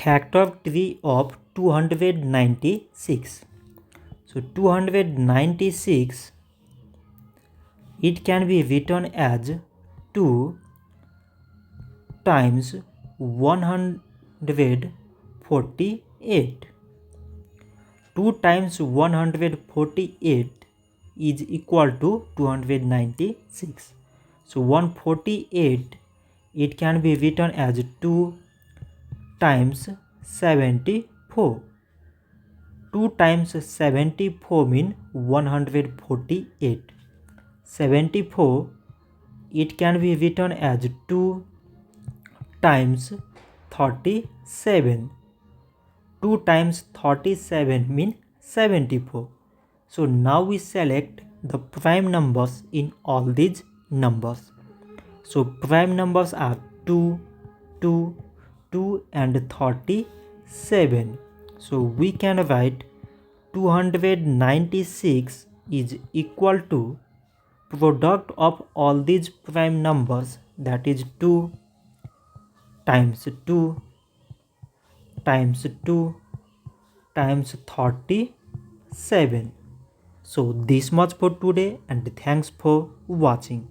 factor 3 of 296. So 296, it can be written as 2 times 148. 2 times 148 is equal to 296. So 148, it can be written as 2 times 74. 2 times 74 means 148. 74, it can be written as 2 times 37. 2 times 37 means 74. So now we select the prime numbers in all these numbers. So prime numbers are 2, 2, 2 and 37. So we can write 296 is equal to product of all these prime numbers, that is 2 times 2 times 2 times 37. So this much for today and thanks for watching.